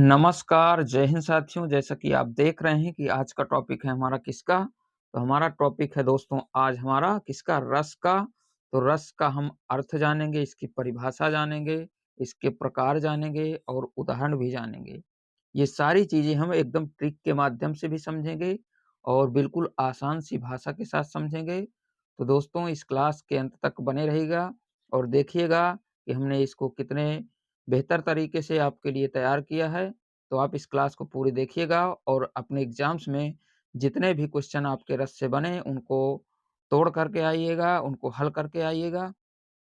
नमस्कार, जय हिंद साथियों। जैसा कि आप देख रहे हैं कि आज का टॉपिक है हमारा किसका? तो हमारा टॉपिक है दोस्तों आज हमारा किसका? रस का। तो रस का हम अर्थ जानेंगे, इसकी परिभाषा जानेंगे, इसके प्रकार जानेंगे और उदाहरण भी जानेंगे। ये सारी चीज़ें हम एकदम ट्रिक के माध्यम से भी समझेंगे और बिल्कुल आसान सी भाषा के साथ समझेंगे। तो दोस्तों इस क्लास के अंत तक बने रहिएगा और देखिएगा कि हमने इसको कितने बेहतर तरीके से आपके लिए तैयार किया है। तो आप इस क्लास को पूरी देखिएगा और अपने एग्ज़ाम्स में जितने भी क्वेश्चन आपके रस से बने उनको तोड़ करके आइएगा, उनको हल करके आइएगा।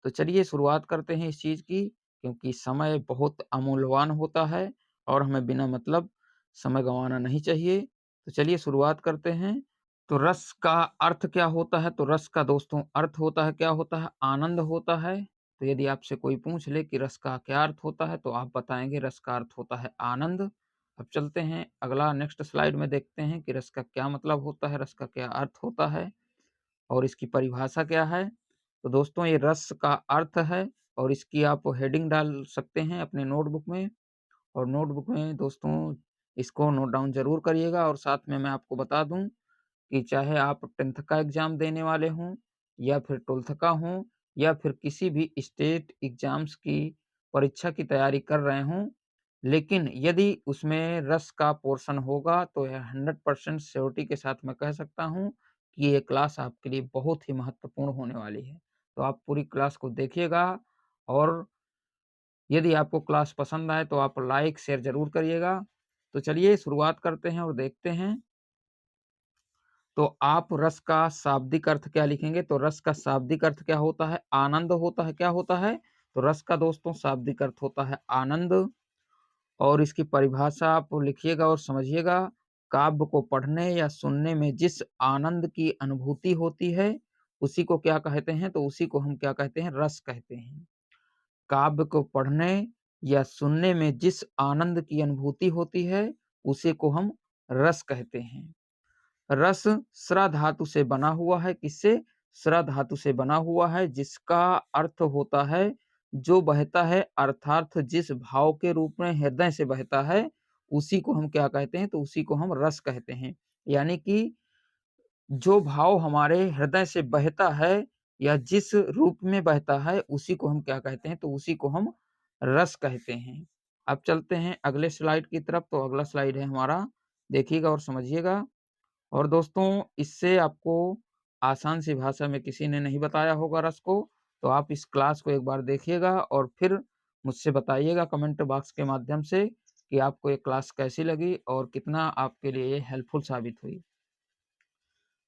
तो चलिए शुरुआत करते हैं इस चीज़ की, क्योंकि समय बहुत अमूल्यवान होता है और हमें बिना मतलब समय गँवाना नहीं चाहिए। तो चलिए शुरुआत करते हैं। तो रस का अर्थ क्या होता है? तो रस का दोस्तों अर्थ होता है, क्या होता है? आनंद होता है। तो यदि आपसे कोई पूछ ले कि रस का क्या अर्थ होता है, तो आप बताएँगे रस का अर्थ होता है आनंद। अब चलते हैं अगला नेक्स्ट स्लाइड में देखते हैं कि रस का क्या मतलब होता है, रस का क्या अर्थ होता है और इसकी परिभाषा क्या है। तो दोस्तों ये रस का अर्थ है और इसकी आप हेडिंग डाल सकते हैं अपने नोटबुक में और नोटबुक में दोस्तों इसको नोट डाउन ज़रूर करिएगा। और साथ में मैं आपको बता दूँ कि चाहे आप 10th का एग्ज़ाम देने वाले हों या फिर 12th का हों या फिर किसी भी स्टेट एग्ज़ाम्स की परीक्षा की तैयारी कर रहे हों, लेकिन यदि उसमें रस का पोर्शन होगा तो यह 100% श्योरिटी के साथ मैं कह सकता हूँ कि ये क्लास आपके लिए बहुत ही महत्वपूर्ण होने वाली है। तो आप पूरी क्लास को देखिएगा और यदि आपको क्लास पसंद आए तो आप लाइक, शेयर ज़रूर करिएगा। तो चलिए शुरुआत करते हैं और देखते हैं। तो आप रस का शाब्दिक अर्थ क्या लिखेंगे? तो रस का शाब्दिक अर्थ क्या होता है? आनंद होता है। क्या होता है? तो रस का दोस्तों शाब्दिक अर्थ होता है आनंद। और इसकी परिभाषा आप लिखिएगा और समझिएगा। काव्य को पढ़ने या सुनने में जिस आनंद की अनुभूति होती है, उसी को क्या कहते हैं? तो उसी को हम क्या कहते हैं? रस कहते हैं। काव्य को पढ़ने या सुनने में जिस आनंद की अनुभूति होती है, उसी को हम रस कहते हैं। रस स्रा धातु से बना हुआ है। किससे? स्रा धातु से बना हुआ है, जिसका अर्थ होता है जो बहता है, अर्थात जिस भाव के रूप में हृदय से बहता है, उसी को हम क्या कहते हैं? तो उसी को हम रस कहते हैं। यानी कि जो भाव हमारे हृदय से बहता है या जिस रूप में बहता है, उसी को हम क्या कहते हैं? तो उसी को हम रस कहते हैं। अब चलते हैं अगले स्लाइड की तरफ। तो अगला स्लाइड है हमारा, देखिएगा और समझिएगा। और दोस्तों इससे आपको आसान सी भाषा में किसी ने नहीं बताया होगा रस को, तो आप इस क्लास को एक बार देखिएगा और फिर मुझसे बताइएगा कमेंट बॉक्स के माध्यम से कि आपको ये क्लास कैसी लगी और कितना आपके लिए ये हेल्पफुल साबित हुई।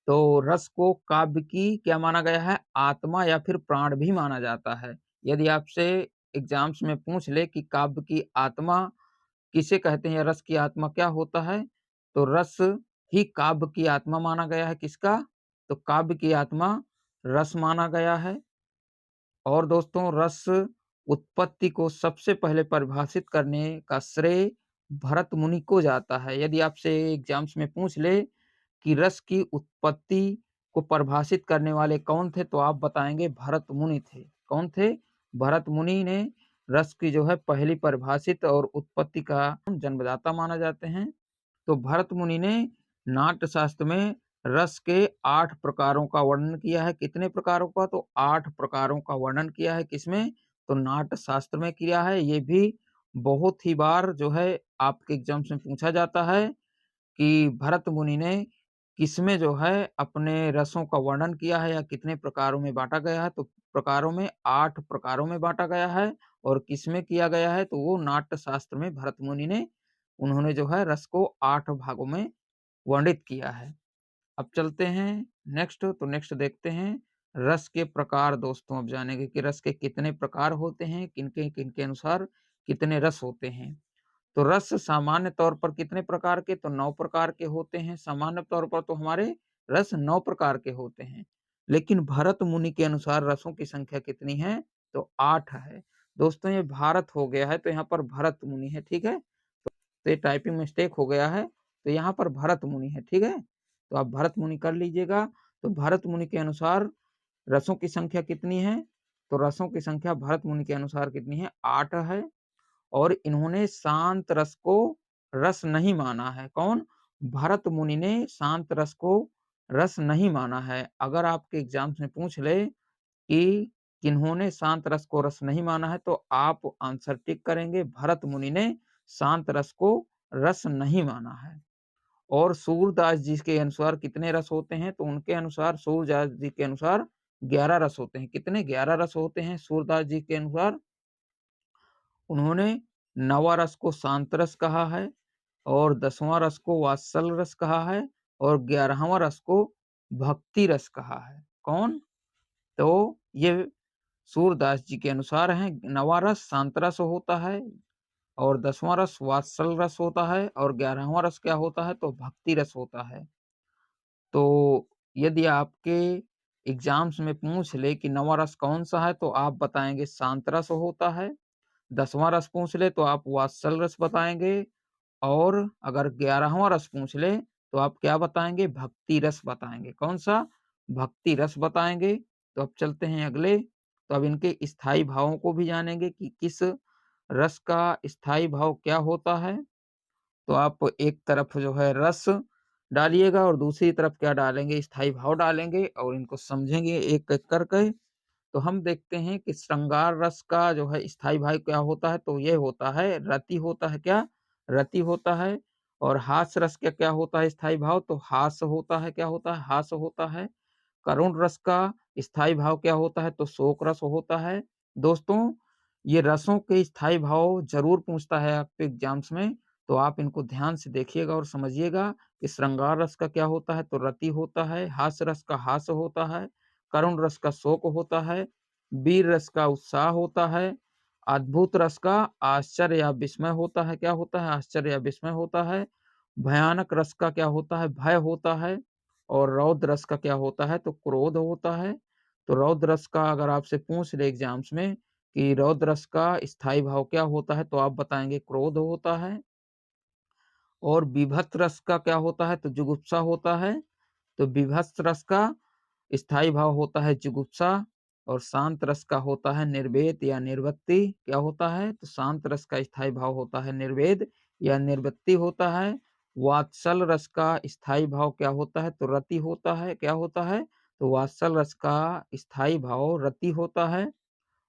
तो रस को काव्य की क्या माना गया है? आत्मा या फिर प्राण भी माना जाता है। यदि आपसे एग्जाम्स में पूछ ले कि काव्य की आत्मा किसे कहते हैं या रस की आत्मा क्या होता है? तो रस ही काव्य की आत्मा माना गया है। किसका? तो काव्य की आत्मा रस माना गया है। और दोस्तों रस उत्पत्ति को सबसे पहले परिभाषित करने का श्रेय भरत मुनि को जाता है। यदि आपसे एग्जाम्स में पूछ ले कि रस की उत्पत्ति को परिभाषित करने वाले कौन थे? तो आप बताएँगे भरत मुनि थे। कौन थे? भरत मुनि ने रस की जो है पहली परिभाषित और उत्पत्ति का जन्मदाता माना जाते हैं। तो भरत मुनि ने नाट्य शास्त्र में रस के 8 प्रकारों का वर्णन किया है। कितने प्रकारों का? तो 8 प्रकारों का वर्णन किया है। किसमें? तो नाट्य शास्त्र में किया है। ये भी बहुत ही बार जो है आपके एग्ज़ाम्स में पूछा जाता है कि भरत मुनि ने किसमें जो है अपने रसों का वर्णन किया है या कितने प्रकारों में बाँटा गया है? तो प्रकारों में 8 प्रकारों में बाँटा गया है। और किसमें किया गया है? तो वो नाट्य शास्त्र में भरत मुनि ने उन्होंने जो है रस को 8 भागों में वर्णित किया है। अब चलते हैं नेक्स्ट। तो नेक्स्ट देखते हैं रस के प्रकार। दोस्तों अब जानेंगे कि रस के कितने प्रकार होते हैं, किनके अनुसार कितने रस होते हैं। तो रस सामान्य तौर पर कितने प्रकार के? तो 9 प्रकार के होते हैं। सामान्य तौर पर तो हमारे रस 9 प्रकार के होते हैं। लेकिन भरत मुनि के अनुसार रसों की संख्या कितनी है? तो 8 है। दोस्तों ये भारत हो गया है तो यहाँ पर भरत मुनि है, ठीक है? तो ये टाइपिंग मिस्टेक हो गया है, तो यहाँ पर भरत मुनि है, ठीक है? तो आप भरत मुनि कर लीजिएगा। तो भरत मुनि के अनुसार रसों की संख्या कितनी है? तो रसों की संख्या भरत मुनि के अनुसार कितनी है? 8 है। और इन्होंने शांत रस को रस नहीं माना है। कौन? भरत मुनि ने शांत रस को रस नहीं माना है। अगर आपके एग्जाम्स में पूछ ले कि किन्होंने शांत रस को रस नहीं माना है, तो आप आंसर टिक करेंगे, भरत मुनि ने शांत रस को रस नहीं माना है। और सूरदास जी के अनुसार कितने रस होते हैं? तो उनके अनुसार, सूरदास जी के अनुसार 11 रस होते हैं। कितने? 11 रस होते हैं सूरदास जी के अनुसार। उन्होंने 9वां रस को शांत रस कहा है, और 10वां रस को वात्सल रस कहा है, और 11वां रस को भक्ति रस कहा है। कौन? तो ये सूरदास जी के अनुसार है। 9वां रस शांत रस होता है, और 10वां रस वात्सल रस होता है, और 11वां रस क्या होता है? तो भक्ति रस होता है। तो यदि आपके एग्जाम्स में पूछ ले कि 9वां रस कौन सा है, तो आप बताएंगे शांत रस होता है। 10वां रस पूछ ले तो आप वात्सल रस बताएंगे, और अगर 11वां रस पूछ ले तो आप क्या बताएंगे? भक्ति रस बताएंगे। कौन सा? भक्ति रस बताएंगे। तो अब चलते हैं अगले। तो अब इनके स्थायी भावों को भी जानेंगे कि किस रस का स्थायी भाव क्या होता है। तो आप एक तरफ जो है रस डालिएगा, और दूसरी तरफ क्या डालेंगे? स्थायी भाव डालेंगे, और इनको समझेंगे एक-एक करके। तो हम देखते हैं कि श्रृंगार रस का जो है स्थायी भाव क्या होता है? तो ये होता है रति होता है। क्या? रति होता है। और हास्य रस का क्या होता है स्थायी भाव? तो हास्य होता है। क्या होता है? हास्य होता है। करुण रस का स्थायी भाव क्या होता है? तो शोक रस होता है। दोस्तों, ये रसों के स्थायी भाव जरूर पूछता है आपके एग्जाम्स में, तो आप इनको ध्यान से देखिएगा और समझिएगा कि श्रृंगार रस का क्या होता है? तो रति होता है। हास्य रस का हास्य होता है। करुण रस का शोक होता है। वीर रस का उत्साह होता है। अद्भुत रस का आश्चर्य या विस्मय होता है। क्या होता है? आश्चर्य या विस्मय होता है। भयानक रस का क्या होता है? भय होता है। और रौद्र रस का क्या होता है? तो क्रोध होता है। तो रौद्र रस का अगर आपसे पूछ ले एग्जाम्स में कि रौद्र रस का स्थायी भाव क्या होता है, तो आप बताएंगे क्रोध होता है। और विभत्स रस का क्या होता है? तो जुगुप्सा होता है। तो विभत्स रस का स्थायी भाव होता है जुगुप्सा। और शांत रस का होता है निर्वेद या निर्वृत्ति। क्या होता है? तो शांत रस का स्थायी भाव होता है निर्वेद या निर्वृत्ति होता है। वात्सल रस का स्थायी भाव क्या होता है? तो रति होता है। क्या होता है? तो वात्सल रस का स्थायी भाव रति होता है।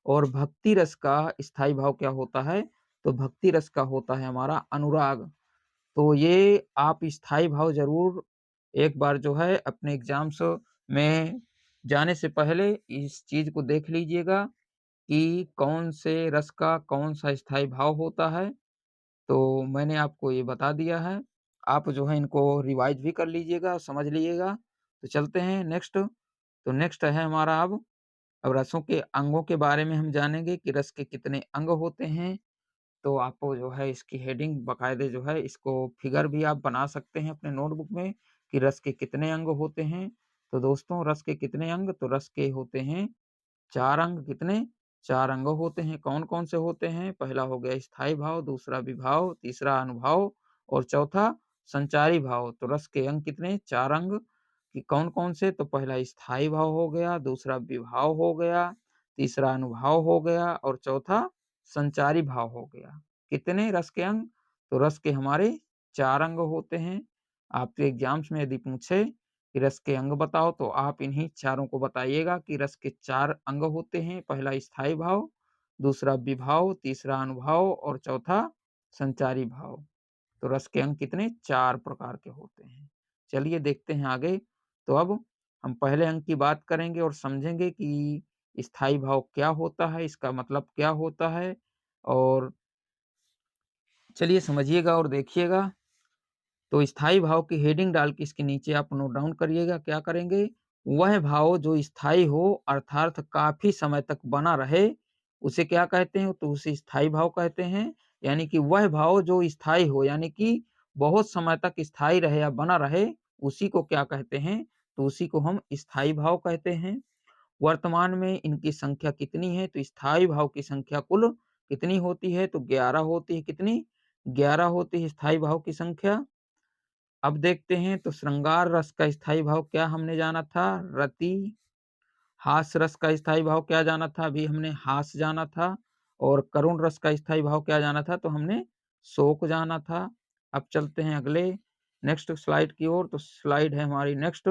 और भक्ति रस का स्थायी भाव क्या होता है? तो भक्ति रस का होता है हमारा अनुराग। तो ये आप स्थायी भाव ज़रूर एक बार जो है अपने एग्जाम्स में जाने से पहले इस चीज़ को देख लीजिएगा कि कौन से रस का कौन-सा स्थायी भाव होता है। तो मैंने आपको ये बता दिया है। आप जो है इनको रिवाइज़ भी कर लीजिएगा, समझ लीजिएगा। तो चलते हैं नेक्स्ट। तो नेक्स्ट है हमारा अब रसों के अंगों के बारे में हम जानेंगे कि रस के कितने अंग होते हैं। तो आपको जो है इसकी हेडिंग बाकायदे जो है इसको फिगर भी आप बना सकते हैं अपने नोटबुक में कि रस के कितने अंग होते हैं। तो दोस्तों, रस के कितने अंग? तो रस के होते हैं 4 अंग। कितने? 4 अंग होते हैं। कौन-कौन से होते हैं? पहला हो गया स्थायी भाव, दूसरा विभाव, तीसरा अनुभाव, और चौथा संचारी भाव। तो रस के अंग कितने? 4 अंग। कि कौन-कौन से? तो पहला स्थायी भाव हो गया, दूसरा विभाव हो गया, तीसरा अनुभाव हो गया, और चौथा संचारी भाव हो गया। कितने रस के अंग? तो रस के हमारे 4 अंग होते हैं। आपके एग्जाम्स में यदि पूछे कि रस के अंग बताओ, तो आप इन्हीं चारों को बताइएगा कि रस के 4 अंग होते हैं। पहला स्थायी भाव, दूसरा विभाव, तीसरा अनुभाव, और चौथा संचारी भाव। तो रस के अंग कितने? 4 प्रकार के होते हैं। चलिए देखते हैं आगे। तो अब हम पहले अंग की बात करेंगे और समझेंगे कि स्थायी भाव क्या होता है, इसका मतलब क्या होता है। और चलिए समझिएगा और देखिएगा। तो स्थायी भाव की हेडिंग डाल के इसके नीचे आप नोट डाउन करिएगा। क्या करेंगे? वह भाव जो स्थायी हो अर्थात काफी समय तक बना रहे, उसे क्या कहते हैं? तो उसे स्थायी भाव कहते हैं। यानी कि वह भाव जो स्थायी हो, यानी कि बहुत समय तक स्थायी रहे या बना रहे, उसी को क्या कहते हैं? तो उसी को हम स्थायी भाव कहते हैं। वर्तमान में इनकी संख्या कितनी है? तो स्थायी भाव की संख्या कुल कितनी होती है? तो 11 होती है। कितनी? 11 होती है स्थायी भाव की संख्या। अब देखते हैं तो श्रृंगार रस का स्थायी भाव क्या हमने जाना था? रति। हास्य रस का स्थायी भाव क्या जाना था? अभी हमने हास्य जाना था। और करुण रस का स्थायी भाव क्या जाना था? तो हमने शोक जाना था। अब चलते हैं अगले नेक्स्ट स्लाइड की ओर। तो स्लाइड है हमारी नेक्स्ट।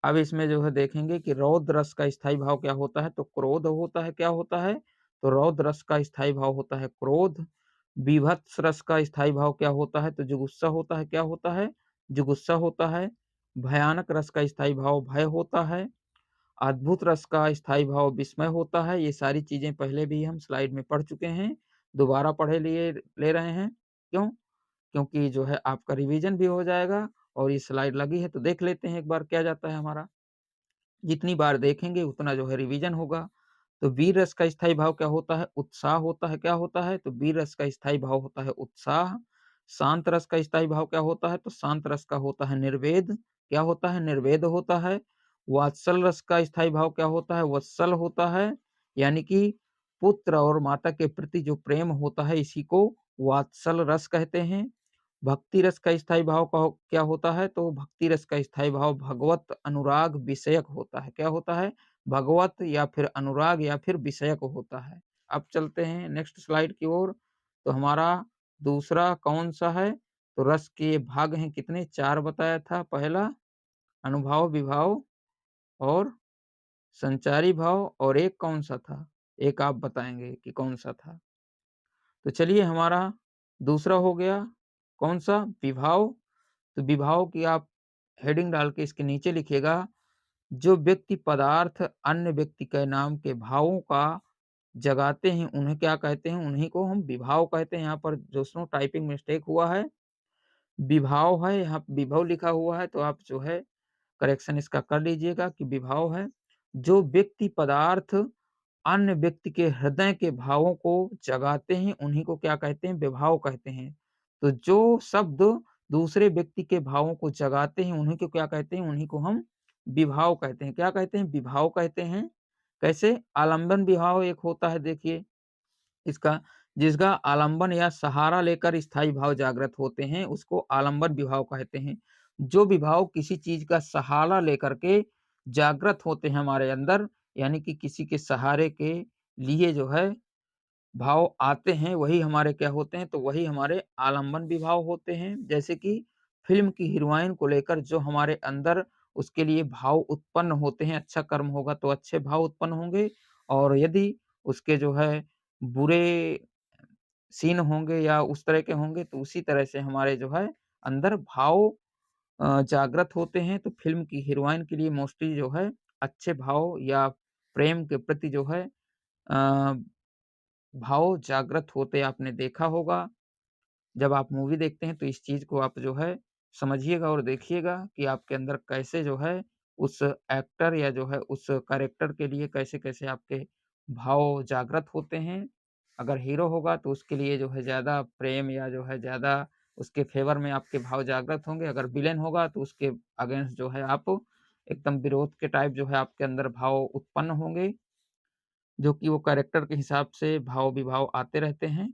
अब इसमें जो है देखेंगे कि रौद्र रस का स्थायी भाव क्या होता है? तो क्रोध होता है। क्या होता है? तो रौद्र रस का स्थायी भाव होता है क्रोध। बीभत्स रस का स्थायी भाव क्या होता है? तो जुगुस्सा होता है। क्या होता है? जुगुस्सा होता है। भयानक रस का स्थायी भाव भय होता है। अद्भुत रस का स्थायी भाव विस्मय होता है। ये सारी चीजें पहले भी हम स्लाइड में पढ़ चुके हैं, दोबारा पढ़े लिए ले रहे हैं। क्यों? क्योंकि जो है आपका रिवीजन भी हो जाएगा और ये स्लाइड लगी है तो देख लेते हैं एक बार क्या जाता है हमारा। जितनी बार देखेंगे उतना जो है रिवीजन होगा। तो वीर रस का स्थायी भाव क्या होता है? उत्साह होता है। क्या होता है? तो वीर रस का स्थायी भाव होता है उत्साह। शांत रस का स्थायी भाव क्या होता है? तो शांत रस का होता है निर्वेद। क्या होता है? निर्वेद होता है। वात्सल रस का स्थायी भाव क्या होता है? वत्सल होता है। यानी कि पुत्र और माता के प्रति जो प्रेम होता है इसी को वात्सल रस कहते हैं। भक्ति रस का स्थायी भाव क्या होता है? तो भक्ति रस का स्थायी भाव भगवत अनुराग विषयक होता है। क्या होता है? भगवत या फिर अनुराग या फिर विषयक होता है। अब चलते हैं नेक्स्ट स्लाइड की ओर। तो हमारा दूसरा कौन सा है? तो रस के भाग हैं कितने? 4 बताया था। पहला अनुभाव विभाव और संचारी भाव, और एक कौन सा था? एक आप बताएंगे कि कौन सा था। तो चलिए हमारा दूसरा हो गया कौन सा? विभाव। तो विभाव की आप हेडिंग डाल के इसके नीचे लिखिएगा, जो व्यक्ति पदार्थ अन्य व्यक्ति के नाम के भावों का जगाते हैं उन्हें क्या कहते हैं? उन्हीं को हम विभाव कहते हैं। यहाँ पर दोस्तों टाइपिंग मिस्टेक हुआ है, विभाव है, यहाँ विभव लिखा हुआ है, तो आप जो है करेक्शन इसका कर लीजिएगा कि विभाव है। जो व्यक्ति पदार्थ अन्य व्यक्ति के हृदय के भावों को जगाते हैं उन्हीं को क्या कहते हैं? विभाव कहते हैं। तो जो शब्द दूसरे व्यक्ति के भावों को जगाते हैं उन्हीं को क्या कहते हैं? उन्हीं को हम विभाव कहते हैं। क्या कहते हैं? विभाव कहते हैं। कैसे? आलंबन विभाव एक होता है, देखिए इसका, जिसका आलंबन या सहारा लेकर स्थायी भाव जागृत होते हैं उसको आलंबन विभाव कहते हैं। जो विभाव किसी चीज का सहारा लेकर के जागृत होते हैं हमारे अंदर, यानी कि किसी के सहारे के लिए जो है भाव आते हैं वही हमारे क्या होते हैं? तो वही हमारे आलंबन विभाव होते हैं। जैसे कि फिल्म की हीरोइन को लेकर जो हमारे अंदर उसके लिए भाव उत्पन्न होते हैं, अच्छा कर्म होगा तो अच्छे भाव उत्पन्न होंगे, और यदि उसके जो है बुरे सीन होंगे या उस तरह के होंगे तो उसी तरह से हमारे जो है अंदर भाव जागृत होते हैं। तो फ़िल्म की हीरोइन के लिए मोस्टली जो है अच्छे भाव या प्रेम के प्रति जो है भाव जागृत होते आपने देखा होगा। जब आप मूवी देखते हैं तो इस चीज़ को आप जो है समझिएगा और देखिएगा कि आपके अंदर कैसे जो है उस एक्टर या जो है उस कैरेक्टर के लिए कैसे-कैसे आपके भाव जागृत होते हैं। अगर हीरो होगा तो उसके लिए जो है ज़्यादा प्रेम या जो है ज़्यादा उसके फ़ेवर में आपके भाव जागृत होंगे। अगर विलेन होगा तो उसके अगेंस्ट जो है आप एकदम विरोध के टाइप जो है आपके अंदर भाव उत्पन्न होंगे, जो कि वो कैरेक्टर के हिसाब से भाव-विभाव आते रहते हैं।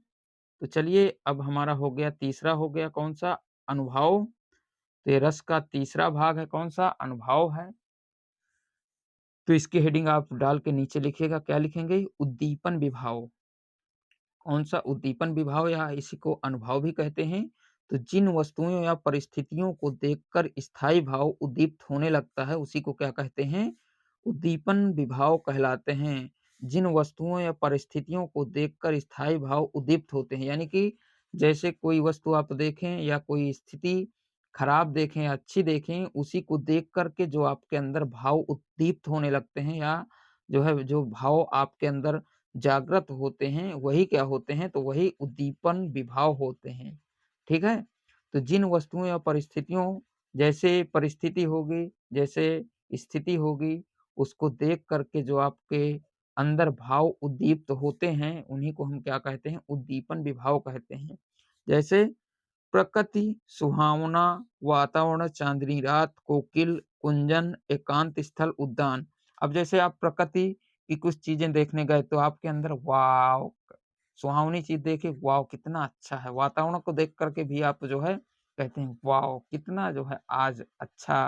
तो चलिए अब हमारा हो गया तीसरा, हो गया कौन-सा? अनुभाव। तो ये रस का तीसरा भाग है कौन-सा? अनुभाव है। तो इसकी हेडिंग आप डाल के नीचे लिखिएगा, क्या लिखेंगे? उद्दीपन विभाव। कौन-सा? उद्दीपन विभाव या इसी को अनुभाव भी कहते हैं। तो जिन वस्तुओं या परिस्थितियों को देखकर स्थायी भाव उद्दीप्त होने लगता है उसी को क्या कहते हैं? उद्दीपन विभाव कहलाते हैं। जिन वस्तुओं या परिस्थितियों को देखकर स्थायी भाव उद्दीप्त होते हैं, यानी कि जैसे कोई वस्तु आप देखें या कोई स्थिति खराब देखें या अच्छी देखें, उसी को देख कर के जो आपके अंदर भाव उद्दीप्त होने लगते हैं या जो है जो भाव आपके अंदर जागृत होते हैं वही क्या होते हैं? तो वही उद्दीपन विभाव होते हैं। ठीक है? तो जिन वस्तुओं या परिस्थितियों, जैसे परिस्थिति होगी, जैसे स्थिति होगी, उसको देख कर के जो आपके अंदर भाव उद्दीप्त होते हैं, उन्हीं को हम क्या कहते हैं? उद्दीपन विभाव कहते हैं। जैसे प्रकृति, सुहावना वातावरण, चांदनी रात, कोकिल, कुंजन, एकांत स्थल, उद्यान। अब जैसे आप प्रकृति की कुछ चीज़ें देखने गए तो आपके अंदर वॉव! सुहावनी चीज़ देखी, वॉव! कितना अच्छा है। वातावरण को देख कर के भी आप जो है कहते हैं वॉव! कितना जो है आज अच्छा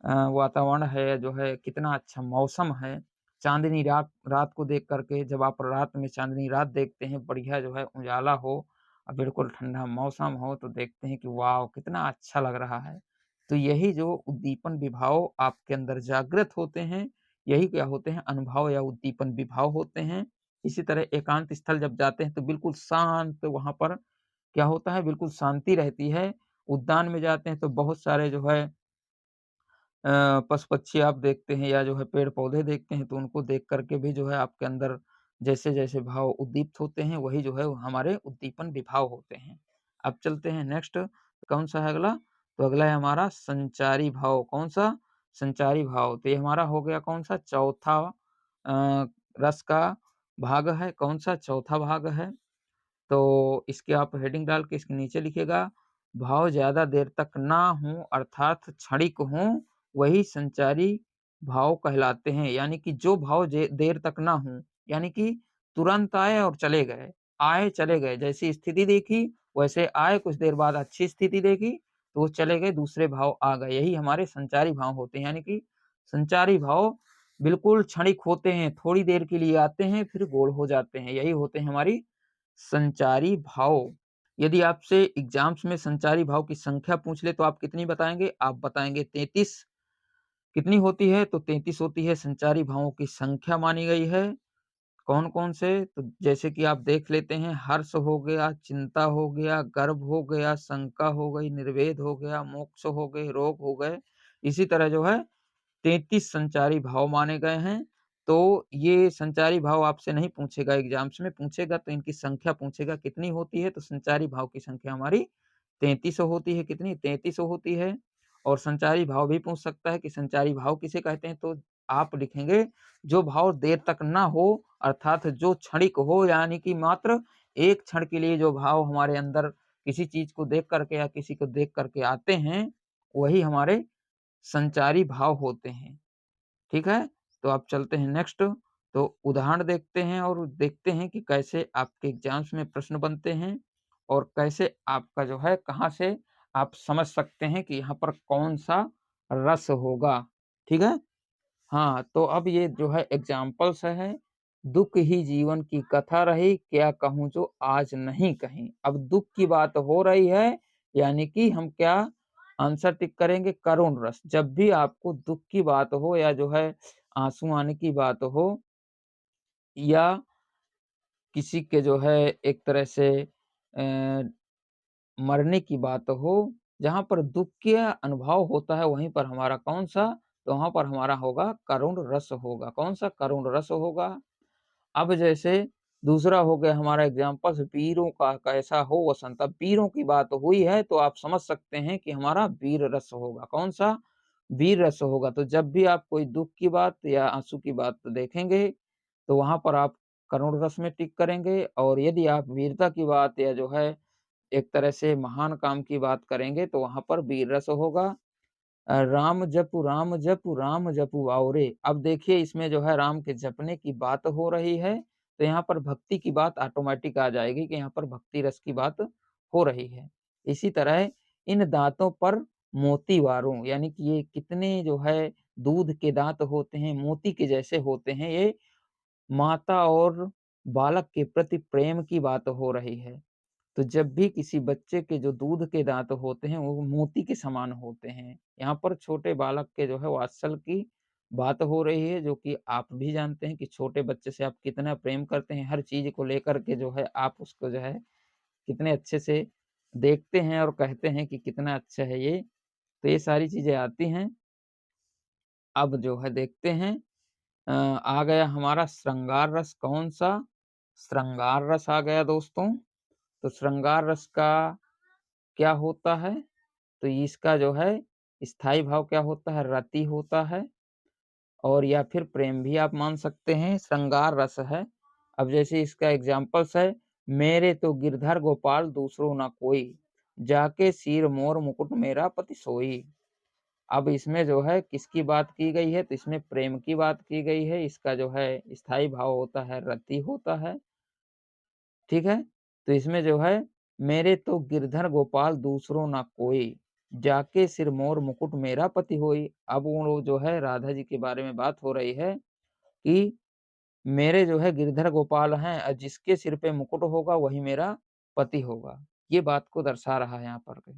वातावरण है, जो है कितना अच्छा मौसम है। चांदनी रात रात को देख करके, जब आप रात में चांदनी रात देखते हैं, बढ़िया जो है उजाला हो और बिल्कुल ठंडा मौसम हो, तो देखते हैं कि वाह! कितना अच्छा लग रहा है। तो यही जो उद्दीपन विभाव आपके अंदर जागृत होते हैं, यही क्या होते हैं, अनुभव या उद्दीपन विभाव होते हैं। इसी तरह एकांत स्थल जब जाते हैं तो बिल्कुल शांत, वहाँ पर क्या होता है, बिल्कुल शांति रहती है। उद्यान में जाते हैं तो बहुत सारे जो है पशु-पक्षी आप देखते हैं या जो है पेड़-पौधे देखते हैं, तो उनको देख कर के भी जो है आपके अंदर जैसे-जैसे भाव उद्दीप्त होते हैं, वही जो है वो हमारे उद्दीपन विभाव होते हैं। अब चलते हैं नेक्स्ट, कौन-सा है अगला? तो अगला है हमारा संचारी भाव, कौन-सा? संचारी भाव। तो ये हमारा हो गया कौन-सा? चौथा रस का भाग है, कौन-सा? चौथा भाग है। तो इसके आप हेडिंग डाल के इसके नीचे लिखिएगा, भाव ज़्यादा देर तक ना हों अर्थात क्षणिक हों, वही संचारी भाव कहलाते हैं। यानी कि जो भाव देर तक ना हों, यानी कि तुरंत आए और चले गए, आए चले गए, जैसी स्थिति देखी वैसे आए, कुछ देर बाद अच्छी स्थिति देखी तो वो चले गए, दूसरे भाव आ गए, यही हमारे संचारी भाव होते हैं। यानी कि संचारी भाव बिल्कुल क्षणिक होते हैं, थोड़ी देर के लिए आते हैं फिर गोल हो जाते हैं, यही होते हैं हमारी संचारी भाव। यदि आपसे एग्ज़ाम्स में संचारी भाव की संख्या पूछ ले तो आप कितनी बताएँगे? आप बताएँगे 33। कितनी होती है? तो 33 होती है, संचारी भावों की संख्या मानी गई है। कौन-कौन से? तो जैसे कि आप देख लेते हैं, हर्ष हो गया, चिंता हो गया, गर्व हो गया, शंका हो गई, निर्वेद हो गया, मोक्ष हो गए, रोग हो गए। इसी तरह जो है 33 संचारी भाव माने गए हैं। तो ये संचारी भाव आपसे नहीं पूछेगा एग्ज़ाम्स में, पूछेगा तो इनकी संख्या पूछेगा कितनी होती है, तो संचारी भाव की संख्या हमारी 3300 होती है। कितनी? 3300 होती है। और संचारी भाव भी पूछ सकता है कि संचारी भाव किसे कहते हैं, तो आप लिखेंगे जो भाव देर तक ना हो अर्थात जो क्षणिक हो, यानी कि मात्र एक क्षण के लिए जो भाव हमारे अंदर किसी चीज़ को देख कर के या किसी को देख कर के आते हैं, वही हमारे संचारी भाव होते हैं। ठीक है? तो आप चलते हैं नेक्स्ट, तो उदाहरण देखते हैं और देखते हैं कि कैसे आपके एग्ज़ाम्स में प्रश्न बनते हैं और कैसे आपका जो है कहाँ से आप समझ सकते हैं कि यहाँ पर कौन-सा रस होगा। ठीक है? हाँ, तो अब ये जो है एग्ज़ाम्पल्स हैं, दुःख ही जीवन की कथा रही, क्या कहूँ जो आज नहीं कहीं। अब दुःख की बात हो रही है, यानी कि हम क्या आंसर टिक करेंगे, करुण रस। जब भी आपको दुःख की बात हो या जो है आँसू आने की बात हो या किसी के जो है एक तरह से मरने की बात हो, जहाँ पर दुःख का अनुभव होता है वहीं पर हमारा कौन-सा? तो वहाँ पर हमारा होगा करुण रस होगा। कौन-सा? करुण रस होगा। अब जैसे दूसरा हो गया हमारा एग्ज़ाम्पल्स, वीरों का कैसा हो वसंत। अब वीरों की बात हुई है तो आप समझ सकते हैं कि हमारा वीर रस होगा। कौन-सा? वीर रस होगा। तो जब भी आप कोई दुःख की बात या आँसू की बात देखेंगे, तो वहाँ पर आप करुण रस में टिक करेंगे और यदि आप वीरता की बात या जो है एक तरह से महान काम की बात करेंगे तो वहाँ पर वीर रस होगा। राम जपु राम जपु राम जपु आओरे। अब देखिए इसमें जो है राम के जपने की बात हो रही है, तो यहाँ पर भक्ति की बात ऑटोमैटिक आ जाएगी कि यहाँ पर भक्ति रस की बात हो रही है। इसी तरह इन दाँतों पर मोती वारों, यानी कि ये कितने जो है दूध के दाँत होते हैं, मोती के जैसे होते हैं, ये माता और बालक के प्रति प्रेम की बात हो रही है। तो जब भी किसी बच्चे के जो दूध के दाँत होते हैं, वो मोती के समान होते हैं। यहाँ पर छोटे बालक के जो है वात्सल की बात हो रही है, जो कि आप भी जानते हैं कि छोटे बच्चे से आप कितना प्रेम करते हैं, हर चीज़ को लेकर के जो है आप उसको जो है कितने अच्छे से देखते हैं और कहते हैं कि कितना अच्छा है ये। तो ये सारी चीज़ें आती हैं। अब जो है देखते हैं आ गया हमारा श्रृंगार रस, कौन-सा? श्रृंगार रस आ गया दोस्तों। तो श्रृंगार रस का क्या होता है? तो इसका जो है स्थायी भाव क्या होता है? रति होता है और या फिर प्रेम भी आप मान सकते हैं, श्रृंगार रस है। अब जैसे इसका एग्ज़ाम्पल्स है, मेरे तो गिरधर गोपाल दूसरो ना कोई, जाके सिर मोर मुकुट मेरा पति सोई। अब इसमें जो है किसकी बात की गई है? तो इसमें प्रेम की बात की गई है। इसका जो है स्थायी भाव होता है, रति होता है। ठीक है? तो इसमें जो है मेरे तो गिरधर गोपाल दूसरो ना कोई, जाके सिरमौर मुकुट मेरा पति होई। अब वो जो है राधा जी के बारे में बात हो रही है कि मेरे जो है गिरधर गोपाल हैं और जिसके सिर पे मुकुट होगा वही मेरा पति होगा। ये बात को दर्शा रहा है यहाँ पर के।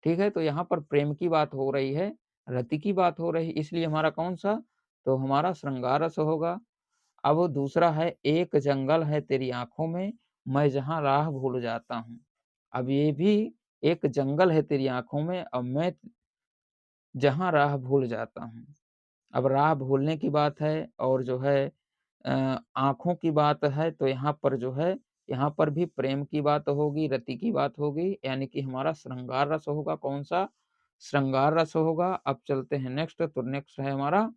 ठीक है, तो यहाँ पर प्रेम की बात हो रही है, रति की बात हो रही है, इसलिए हमारा कौन-सा? तो हमारा श्रृंगार रस होगा। अब दूसरा है एक जंगल है तेरी आँखों में, मैं जहाँ राह भूल जाता हूँ। अब ये भी एक जंगल है तेरी आँखों में, अब मैं जहाँ राह भूल जाता हूँ। अब राह भूलने की बात है और जो है आँखों की बात है, तो यहाँ पर जो है, यहाँ पर भी प्रेम की बात होगी, रति की बात होगी, यानी कि हमारा श्रृंगार रस होगा। कौन-सा? श्रृंगार रस होगा। अब चलते हैं नेक्स्ट, तो नेक्स्ट है हमारा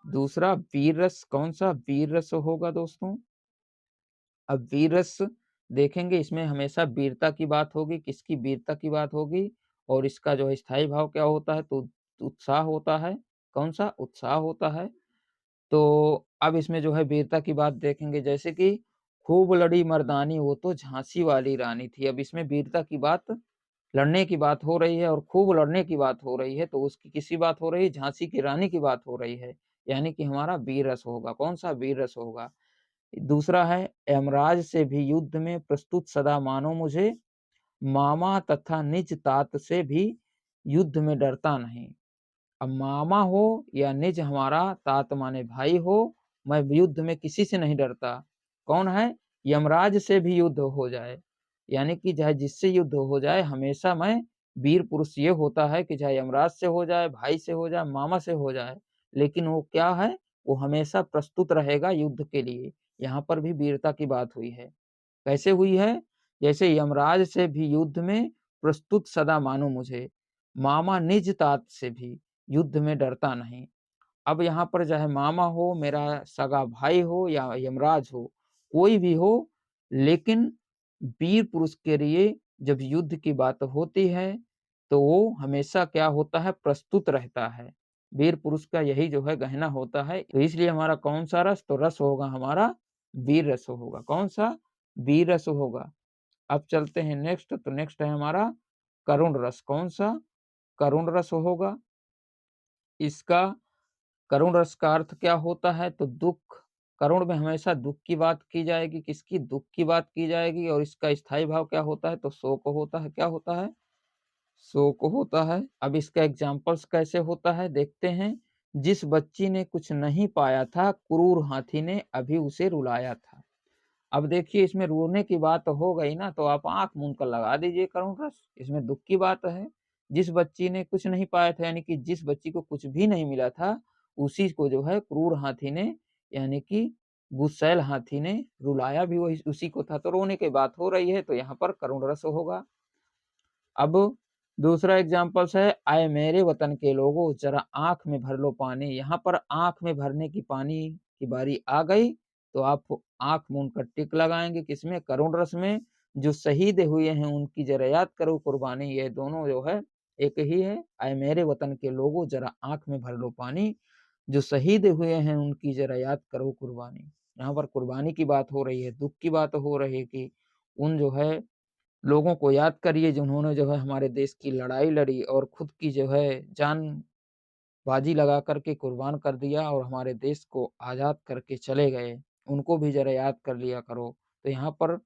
दूसरा वीर रस। कौन-सा? वीर रस होगा दोस्तों। अब वीर रस देखेंगे, इसमें हमेशा वीरता की बात होगी। किसकी वीरता की बात होगी? और इसका जो है स्थायी भाव क्या होता है? तो उत्साह होता है। कौन-सा? उत्साह होता है। तो अब इसमें जो है वीरता की बात देखेंगे, जैसे कि खूब लड़ी मर्दानी वो तो झांसी वाली रानी थी। अब इसमें वीरता की बात, लड़ने की बात हो रही है और खूब लड़ने की बात हो रही है, तो उसकी किसकी बात हो रही है? झांसी की रानी की बात हो रही है, यानी कि हमारा वीर रस होगा। कौन-सा? वीर रस होगा। दूसरा है यमराज से भी युद्ध में प्रस्तुत सदा मानो मुझे, मामा तथा निज तात से भी युद्ध में डरता नहीं। अब मामा हो या निज हमारा तात माने भाई हो, मैं युद्ध में किसी से नहीं डरता। कौन है? यमराज से भी युद्ध हो जाए, यानी कि चाहे जिससे युद्ध हो जाए, हमेशा मैं वीर पुरुष ये होता है कि चाहे यमराज से हो जाए, भाई से हो जाए, मामा से हो जाए, लेकिन वो क्या है? वो हमेशा प्रस्तुत रहेगा युद्ध के लिए। यहाँ पर भी वीरता की बात हुई है। कैसे हुई है? जैसे यमराज से भी युद्ध में प्रस्तुत सदा मानो मुझे, मामा निज तात से भी युद्ध में डरता नहीं। अब यहाँ पर चाहे मामा हो, मेरा सगा भाई हो या यमराज हो, कोई भी हो, लेकिन वीर पुरुष के लिए जब युद्ध की बात होती है, तो वो हमेशा क्या होता है? प्रस्तुत रहता है। वीर पुरुष का यही जो है गहना होता है। तो इसलिए हमारा कौन-सा रस? तो रस होगा हमारा वीर रस होगा। कौन-सा? वीर रस होगा। अब चलते हैं नेक्स्ट, तो नेक्स्ट है हमारा करुण रस। कौन-सा? करुण रस होगा। इसका करुण रस का अर्थ क्या होता है? तो दुःख। करुण में हमेशा दुःख की बात की जाएगी। किसकी? दुःख की बात की जाएगी। और इसका स्थायी भाव क्या होता है? तो शोक होता है। क्या होता है? शोक होता है। अब इसका एग्जाम्पल्स कैसे होता है देखते हैं। जिस बच्ची ने कुछ नहीं पाया था, क्रूर हाथी ने अभी उसे रुलाया था। अब देखिए, इसमें रोने की बात हो गई ना, तो आप आँख मूंद कर लगा दीजिए करुण रस। इसमें दुःख की बात है। जिस बच्ची ने कुछ नहीं पाया था, यानी कि जिस बच्ची को कुछ भी नहीं मिला था, उसी को जो है क्रूर हाथी ने, यानी कि गुस्सैल हाथी ने रुलाया भी वही उसी को था। तो रोने की बात हो रही है, तो यहाँ पर करुण रस होगा। अब दूसरा एग्जाम्पल्स है, आए मेरे वतन के लोगों जरा आँख में भर लो पानी। यहाँ पर आँख में भरने की पानी की बारी आ गई, तो आप आँख मूंद कर टिक लगाएंगे। किसमें? करुण रस में। जो शहीद हुए हैं उनकी जरा याद करो कुर्बानी। ये दोनों जो है एक ही है। आए मेरे वतन के लोगों जरा आँख में भर लो पानी, जो शहीद हुए हैं उनकी जरा याद करो कुर्बानी। यहाँ पर कुर्बानी की बात हो रही है, दुःख की बात हो रही है कि उन जो है लोगों को याद करिए जिन्होंने जो है हमारे देश की लड़ाई लड़ी और खुद की जो है जान बाजी लगा करके कुर्बान कर दिया और हमारे देश को आज़ाद करके चले गए। उनको भी ज़रा याद कर लिया करो। तो यहाँ पर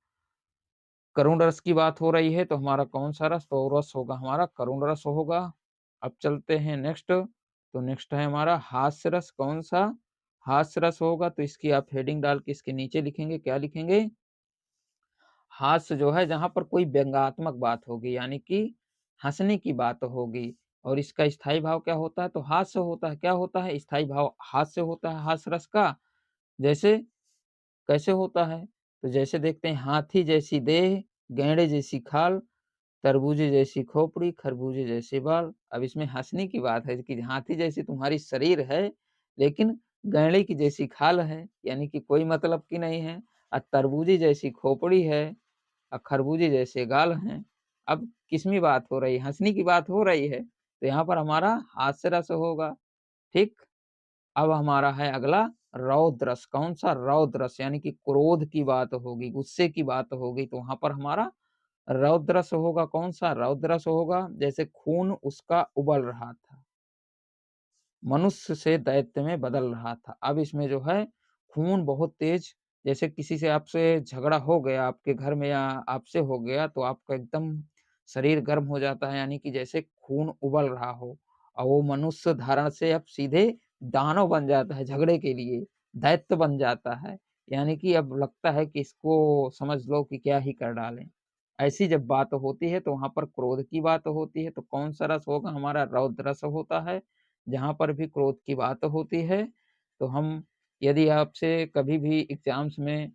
करुण रस की बात हो रही है, तो हमारा कौन-सा रस? तो रस होगा हमारा करुण रस होगा। अब चलते हैं नेक्स्ट, तो नेक्स्ट है हमारा हास्य रस। कौन-सा? हास्य रस होगा। तो इसकी आप हेडिंग डाल के इसके नीचे लिखेंगे, क्या लिखेंगे? हास्य जो है जहाँ पर कोई व्यंग्यात्मक बात होगी, यानी कि हँसने की बात होगी। और इसका स्थायी भाव क्या होता है? तो हास्य होता है। क्या होता है? स्थायी भाव हास्य होता है हास्य रस का। जैसे कैसे होता है? तो जैसे देखते हैं, हाथी जैसी देह, गैंडे जैसी खाल, तरबूजे जैसी खोपड़ी, खरबूजे जैसे बाल। अब इसमें हँसने की बात है कि हाथी जैसी तुम्हारी शरीर है, लेकिन गैंडे की जैसी खाल है, यानी कि कोई मतलब की नहीं है। और तरबूजे जैसी खोपड़ी है और खरबूजे जैसे गाल हैं। अब किसमें बात हो रही है? हँसने की बात हो रही है, तो यहाँ पर हमारा हास्य रस होगा। ठीक? अब हमारा है अगला रौद्र रस। कौन-सा? रौद्र रस, यानी कि क्रोध की बात होगी, गुस्से की बात होगी, तो वहाँ पर हमारा रौद्र रस होगा। कौन-सा? रौद्र रस होगा। जैसे खून उसका उबल रहा था। मनुष्य से दैत्य में बदल रहा था। अब इसमें जो है खून बहुत तेज, जैसे किसी से आपसे झगड़ा हो गया आपके घर में या आपसे हो गया तो आपका एकदम शरीर गर्म हो जाता है, यानी कि जैसे खून उबल रहा हो, और वो मनुष्य धारण से अब सीधे दानव बन जाता है झगड़े के लिए, दैत्य बन जाता है। यानी कि अब लगता है कि इसको समझ लो कि क्या ही कर डालें। ऐसी जब बात होती है तो वहाँ पर क्रोध की बात होती है, तो कौन-सा रस होगा? हमारा रौद्र रस होता है। जहाँ पर भी क्रोध की बात होती है, तो हम यदि आपसे कभी भी एग्ज़ाम्स में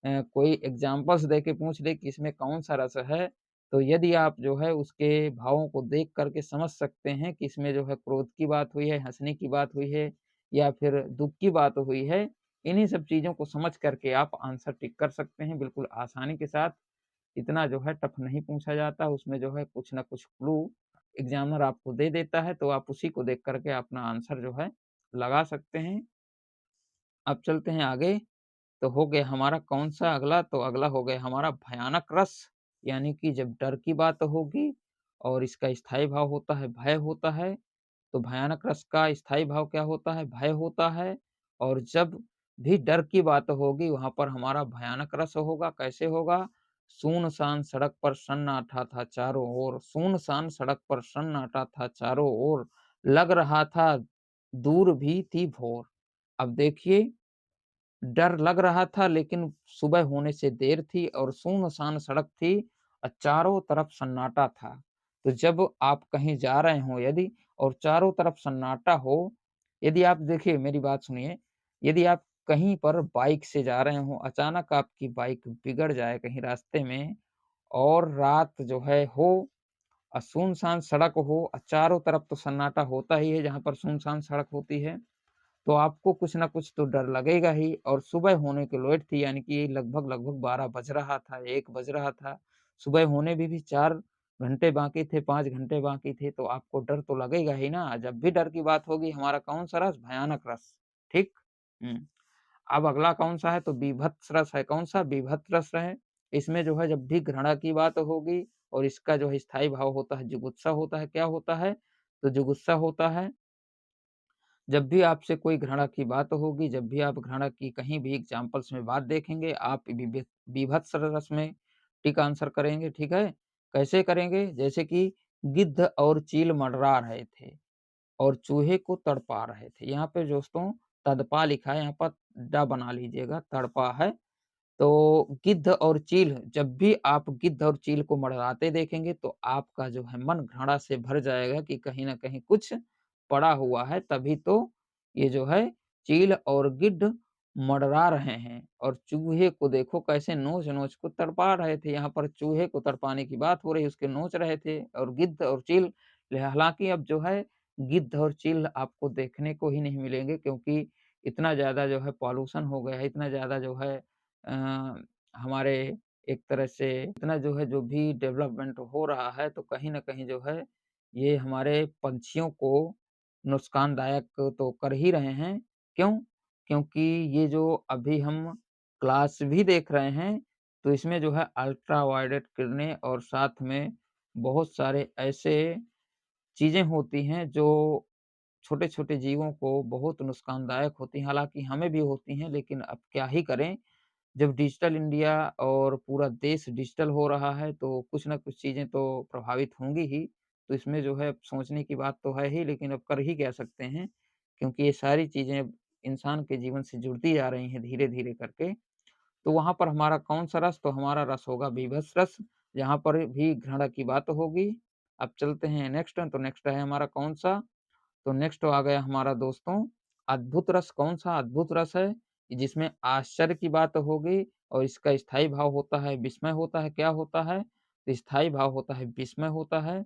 कोई एग्ज़ाम्पल्स देके पूछ ले कि इसमें कौन-सा रस है, तो यदि आप जो है उसके भावों को देख कर के समझ सकते हैं कि इसमें जो है क्रोध की बात हुई है, हँसने की बात हुई है या फिर दुःख की बात हुई है, इन्हीं सब चीज़ों को समझ कर के आप आंसर टिक कर सकते हैं बिल्कुल आसानी के साथ। इतना जो है टफ नहीं पूछा जाता, उसमें जो है कुछ न कुछ क्लू एग्ज़ामिनर आपको दे देता है, तो आप उसी को देख कर के अपना आंसर जो है लगा सकते हैं। अब चलते हैं आगे, तो हो गया हमारा कौन-सा अगला, तो अगला हो गया हमारा भयानक रस, यानी कि जब डर की बात होगी और इसका स्थायी भाव होता है भय होता है, तो भयानक रस का स्थायी भाव क्या होता है? भय होता है। और जब भी डर की बात होगी वहाँ पर हमारा भयानक रस होगा, कैसे होगा? सुनसान सड़क पर सन्नाटा था चारों ओर, सुनसान सड़क पर सन्नाटा था चारों ओर, लग रहा था दूर भी थी भोर। अब देखिए, डर लग रहा था लेकिन सुबह होने से देर थी और सुनसान सड़क थी और चारों तरफ सन्नाटा था। तो जब आप कहीं जा रहे हों यदि और चारों तरफ सन्नाटा हो, यदि आप देखिए मेरी बात सुनिए, यदि आप कहीं पर बाइक से जा रहे हों, अचानक आपकी बाइक बिगड़ जाए कहीं रास्ते में और रात जो है हो सुनसान सड़क हो चारों तरफ तो सन्नाटा होता ही है जहाँ पर सुनसान सड़क होती है। तो आपको कुछ न कुछ तो डर लगेगा ही और सुबह होने की लेट थी यानी कि लगभग 12 बज रहा था, 1 बज रहा था। सुबह होने में भी 4 घंटे बाकी थे, 5 घंटे बाकी थे, तो आपको डर तो लगेगा ही ना। जब भी डर की बात होगी हमारा कौन-सा रस? भयानक रस, ठीक? हुँ। अब अगला कौन-सा है? तो बीभत्स रस है। कौन-सा? बीभत्स रस है। इसमें जो है जब भी घृणा की बात होगी और इसका जो है स्थायी भाव होता है जुगुप्सा होता है। क्या होता है? तो जुगुप्सा होता है। जब भी आपसे कोई घृणा की बात होगी, जब भी आप घृणा की कहीं भी एग्ज़ाम्पल्स में बात देखेंगे, आप बीभत्स रस में टिक आंसर करेंगे, ठीक है? कैसे करेंगे? जैसे कि गिद्ध और चील मंडरा रहे थे और चूहे को तड़पा रहे थे। यहाँ पे दोस्तों तड़पा लिखा है, यहाँ पर ड बना लीजिएगा, तड़पा है। तो गिद्ध और चील जब भी आप गिद्ध और चील को मँडराते देखेंगे तो आपका जो है मन घृणा से भर जाएगा कि कहीं न कहीं कुछ पड़ा हुआ है, तभी तो ये जो है चील और गिद्ध मँडरा रहे हैं। और चूहे को देखो कैसे नोच-नोच को तड़पा रहे थे, यहाँ पर चूहे को तड़पाने की बात हो रही है, उसके नोच रहे थे और गिद्ध और चील हालाँकि अब जो है गिद्ध और चील आपको देखने को ही नहीं मिलेंगे क्योंकि इतना ज़्यादा जो है पॉल्यूशन हो गया है, इतना ज़्यादा जो है अ, हमारे एक तरह से इतना जो है जो भी डेवलपमेंट हो रहा है तो कहीं न कहीं जो है ये हमारे पंछियों को नुकसानदायक तो कर ही रहे हैं। क्यों? क्योंकि ये जो अभी हम क्लास भी देख रहे हैं तो इसमें जो है अल्ट्रा वायलेट किरणें और साथ में बहुत सारे ऐसे चीज़ें होती हैं जो छोटे-छोटे जीवों को बहुत नुकसानदायक होती हैं। हालाँकि हमें भी होती हैं लेकिन अब क्या ही करें? जब डिजिटल इंडिया और पूरा देश डिजिटल हो रहा है, तो कुछ न कुछ चीज़ें तो प्रभावित होंगी ही। तो इसमें जो है सोचने की बात तो है ही, लेकिन अब कर ही क्या सकते हैं? क्योंकि ये सारी चीज़ें अब इंसान के जीवन से जुड़ती जा रही हैं धीरे-धीरे करके। तो वहाँ पर हमारा कौन-सा रस? तो हमारा रस होगा बीभत्स रस, जहाँ पर भी घृणा की बात होगी। अब चलते हैं नेक्स्ट, तो नेक्स्ट है हमारा कौन-सा? तो नेक्स्ट आ गया हमारा दोस्तों अद्भुत रस। कौन-सा अद्भुत रस है? जिसमें आश्चर्य की बात होगी और इसका स्थायी भाव होता है विस्मय होता है। क्या होता है? तो स्थायी भाव होता है विस्मय होता है।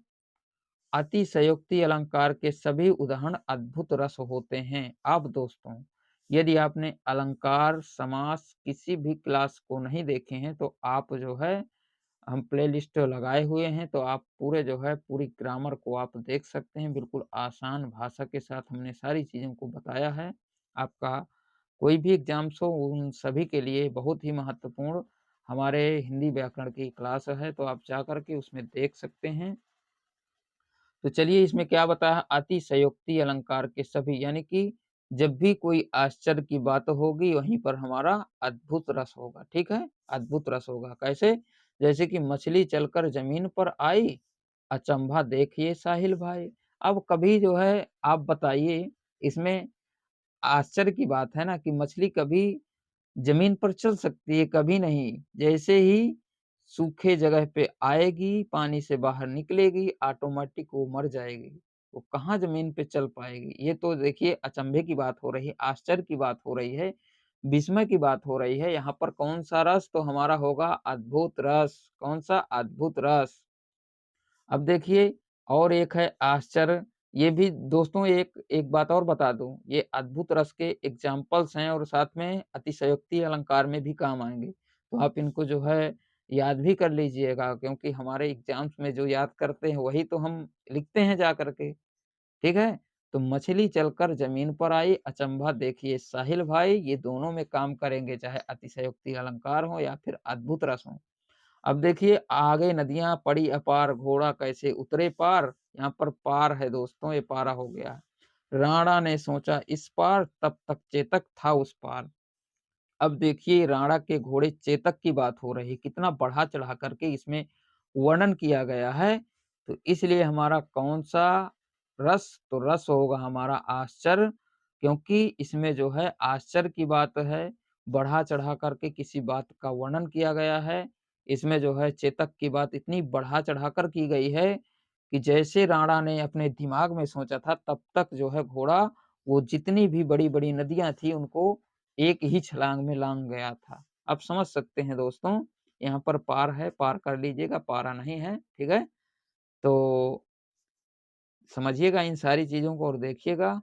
अतिशयोक्ति अलंकार के सभी उदाहरण अद्भुत रस होते हैं। अब दोस्तों यदि आपने अलंकार, समास किसी भी क्लास को नहीं देखे हैं तो आप जो है हम प्लेलिस्ट लगाए हुए हैं, तो आप पूरे जो है पूरी ग्रामर को आप देख सकते हैं। बिल्कुल आसान भाषा के साथ हमने सारी चीज़ों को बताया है। आपका कोई भी एग्ज़ाम्स हो उन सभी के लिए बहुत ही महत्वपूर्ण हमारे हिंदी व्याकरण की क्लास है, तो आप जा कर के उसमें देख सकते हैं। तो चलिए इसमें क्या बताया, अतिशयोक्ति अलंकार के सभी, यानी कि जब भी कोई आश्चर्य की बात होगी वहीं पर हमारा अद्भुत रस होगा। ठीक है, अद्भुत रस होगा। कैसे? जैसे कि मछली चलकर जमीन पर आई, अचंभा देखिए साहिल भाई। अब कभी जो है आप बताइए, इसमें आश्चर्य की बात है ना कि मछली कभी जमीन पर चल सकती है, कभी नहीं। जैसे ही सूखे जगह पे आएगी, पानी से बाहर निकलेगी, ऑटोमेटिक वो मर जाएगी। वो कहाँ जमीन पे चल पाएगी? ये तो देखिए अचंभे की बात हो रही है, आश्चर्य की बात हो रही है, विस्मय की बात हो रही है। यहाँ पर कौन सा रस? तो हमारा होगा अद्भुत रस। कौन सा? अद्भुत रस। अब देखिए और एक है आश्चर्य। ये भी दोस्तों एक एक बात और बता दूं, ये अद्भुत रस के एग्जाम्पल्स हैं और साथ में अतिशयोक्ति अलंकार में भी काम आएंगे। तो आप इनको जो है याद भी कर लीजिएगा, क्योंकि हमारे एग्जाम्स में जो याद करते हैं वही तो हम लिखते हैं जा करके। ठीक है, तो मछली चलकर जमीन पर आई, अचंभा देखिए साहिल भाई। ये दोनों में काम करेंगे, चाहे अतिशयोक्ति अलंकार हो या फिर अद्भुत रस हो। अब देखिए आगे नदियां पड़ी अपार, घोड़ा कैसे उतरे पार। यहाँ पर पार है दोस्तों, ये पारा हो गया। राणा ने सोचा इस पार, तब तक चेतक था उस पार। अब देखिए राणा के घोड़े चेतक की बात हो रही है, कितना बढ़ा चढ़ा करके इसमें वर्णन किया गया है। तो इसलिए हमारा कौन सा रस? तो रस होगा हमारा आश्चर्य, क्योंकि इसमें जो है आश्चर्य की बात है, बढ़ा चढ़ा करके किसी बात का वर्णन किया गया है। इसमें जो है चेतक की बात इतनी बढ़ा चढ़ा कर की गई है कि जैसे राणा ने अपने दिमाग में सोचा था, तब तक जो है घोड़ा वो जितनी भी बड़ी बड़ी नदियां थी उनको एक ही छलांग में लांग गया था। आप समझ सकते हैं दोस्तों, यहाँ पर पार है, पार कर लीजिएगा, पारा नहीं है। ठीक है, तो समझिएगा इन सारी चीजों को और देखिएगा।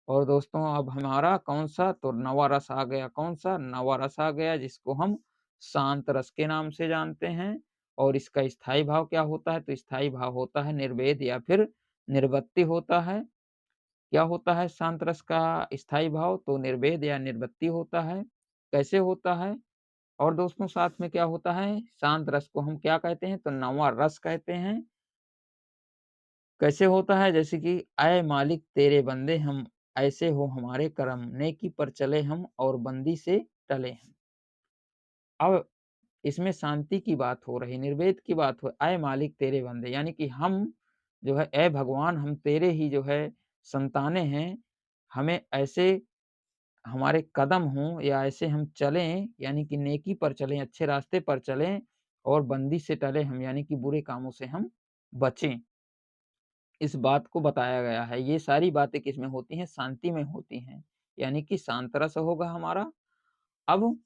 और दोस्तों अब हमारा कौन सा? तो नवा रस आ गया। कौन सा? नवा रस आ गया, जिसको हम शांत रस के नाम से जानते हैं। और इसका स्थायी भाव क्या होता है? तो स्थायी भाव होता है निर्वेद या फिर निर्वृत्ति होता है। क्या होता है शांत रस का स्थायी भाव? तो निर्वेद या निर्वृत्ति होता है। कैसे होता है? और दोस्तों साथ में क्या होता है? शांत रस को हम क्या कहते हैं? तो नवा रस कहते हैं। कैसे होता है? जैसे कि ऐ मालिक तेरे बंदे हम, ऐसे हो हमारे करम, नेकी पर चले हम और बंदी से टले हम। अब इसमें शांति की बात हो रही, निर्वेद की बात हो। ऐ मालिक तेरे बंदे, यानी कि हम जो है, ऐ भगवान हम तेरे ही जो है संताने हैं, हमें ऐसे हमारे कदम हों या ऐसे हम चलें, यानी कि नेकी पर चलें, अच्छे रास्ते पर चलें, और बंदी से टले हम, यानी कि बुरे कामों से हम बचें। इस बात को बताया गया है। ये सारी बातें किसमें होती हैं? शांति में होती हैं, यानी कि शांत रस होगा हमारा। अब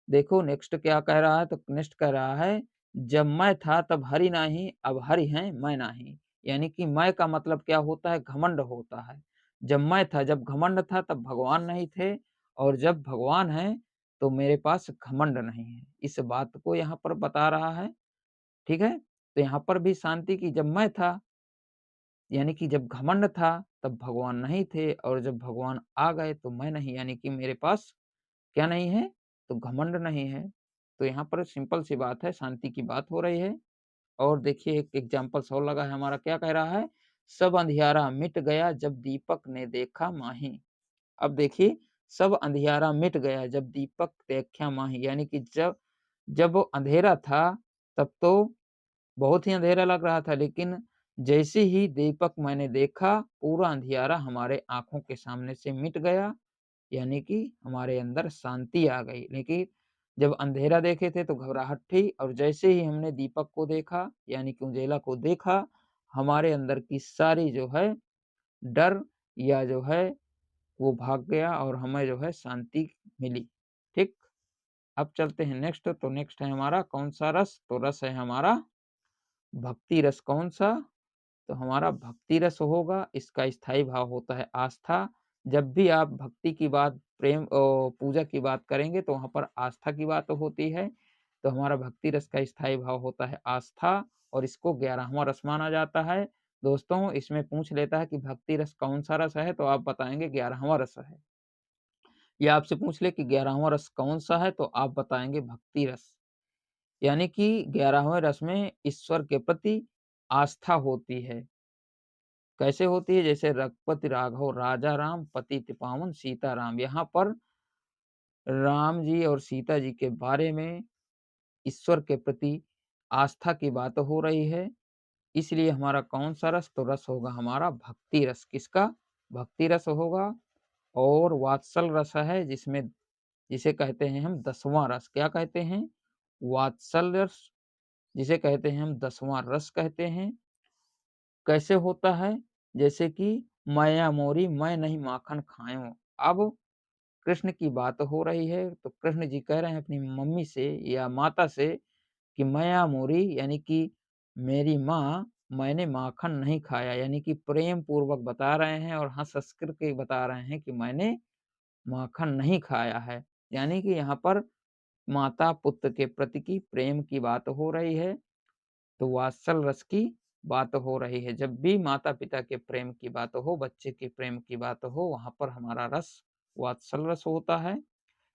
देखो नेक्स्ट क्या कह रहा है? तो नेक्स्ट कह रहा है, जब मैं था तब हरि नाही, अब हरि हैं मैं नाही। यानी कि मैं का मतलब क्या होता है? घमंड होता है। जब मैं था, जब घमंड था तब भगवान नहीं थे, और जब भगवान है तो मेरे पास घमंड नहीं है। इस बात को यहाँ पर बता रहा है। ठीक है, तो यहाँ पर भी शांति की, जब मैं था यानी कि जब घमंड था तब भगवान नहीं थे, और जब भगवान आ गए तो मैं नहीं, यानी कि मेरे पास क्या नहीं है? तो घमंड नहीं है। तो यहाँ पर सिंपल सी बात है, शांति की बात हो रही है। और देखिए एक एग्जाम्पल्स और लगा है हमारा, क्या कह रहा है? सब अंधियारा मिट गया जब दीपक ने देखा माही। अब देखिए, सब अंधियारा मिट गया जब दीपक देखा माही, यानी कि जब जब वो अंधेरा था तब तो बहुत ही अंधेरा लग रहा था, लेकिन जैसे ही दीपक मैंने देखा, पूरा अंधियारा हमारे आंखों के सामने से मिट गया, यानी कि हमारे अंदर शांति आ गई। लेकिन जब अंधेरा देखे थे तो घबराहट थी, और जैसे ही हमने दीपक को देखा, यानी कि उजेला को देखा, हमारे अंदर की सारी जो है डर या जो है वो भाग गया, और हमें जो है शांति मिली। ठीक, अब चलते हैं नेक्स्ट। तो नेक्स्ट है हमारा कौन सा रस? तो रस है हमारा भक्ति रस। कौन सा? तो हमारा भक्ति रस होगा। इसका स्थायी भाव होता है आस्था। जब भी आप भक्ति की बात, प्रेम और पूजा की बात करेंगे तो वहाँ पर आस्था की बात होती है। तो हमारा भक्ति रस का स्थायी भाव होता है आस्था, और इसको 11वां रस माना जाता है। दोस्तों इसमें पूछ लेता है कि भक्ति रस कौन सा रस है, तो आप बताएंगे 11वां रस है। या आपसे पूछ ले कि 11वां रस कौन सा है, तो आप बताएंगे भक्ति रस। यानी कि 11वें रस में ईश्वर के प्रति आस्था होती है। कैसे होती है? जैसे रघुपति राघव राजा राम, पतित पावन सीताराम। यहाँ पर राम जी और सीता जी के बारे में ईश्वर के प्रति आस्था की बात हो रही है। इसलिए हमारा कौन-सा रस? तो रस होगा हमारा भक्ति रस। किसका? भक्ति रस होगा। और वात्सल रस है जिसे कहते हैं हम 10वां रस। क्या कहते हैं? वात्सल रस, जिसे कहते हैं हम 10वां रस कहते हैं। कैसे होता है? जैसे कि मैया मोरी मैं नहीं माखन खायूँ। अब कृष्ण की बात हो रही है, तो कृष्ण जी कह रहे हैं अपनी मम्मी से या माता से कि मैया मोरी, यानी कि मेरी माँ, मैंने माखन नहीं खाया, यानी कि प्रेम पूर्वक बता रहे हैं और हँस-हँस कर के बता रहे हैं कि मैंने माखन नहीं खाया है। यानी कि यहाँ पर माता-पुत्र के प्रति की प्रेम की बात हो रही है, तो वात्सल रस की बात हो रही है। जब भी माता-पिता के प्रेम की बात हो, बच्चे के प्रेम की बात हो, वहाँ पर हमारा रस वात्सल रस होता है।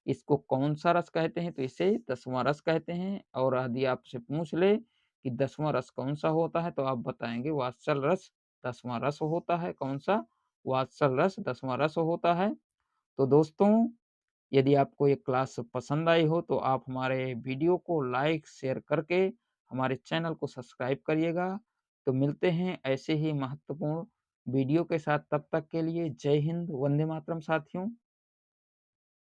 इसको कौन-सा रस कहते हैं? तो इसे 10वां रस कहते हैं। और यदि आपसे पूछ ले कि 10वां रस कौन-सा होता है? तो आप बताएँगे वात्सल रस 10वां रस होता है। कौन-सा? वात्सल रस 10वां रस होता है। तो दोस्तों, यदि आपको ये क्लास पसंद आई हो, तो आप हमारे वीडियो को लाइक, शेयर करके हमारे चैनल को सब्सक्राइब करिएगा। तो मिलते हैं ऐसे ही महत्वपूर्ण वीडियो के साथ, तब तक के लिए जय हिंद, वंदे मातरम साथियों।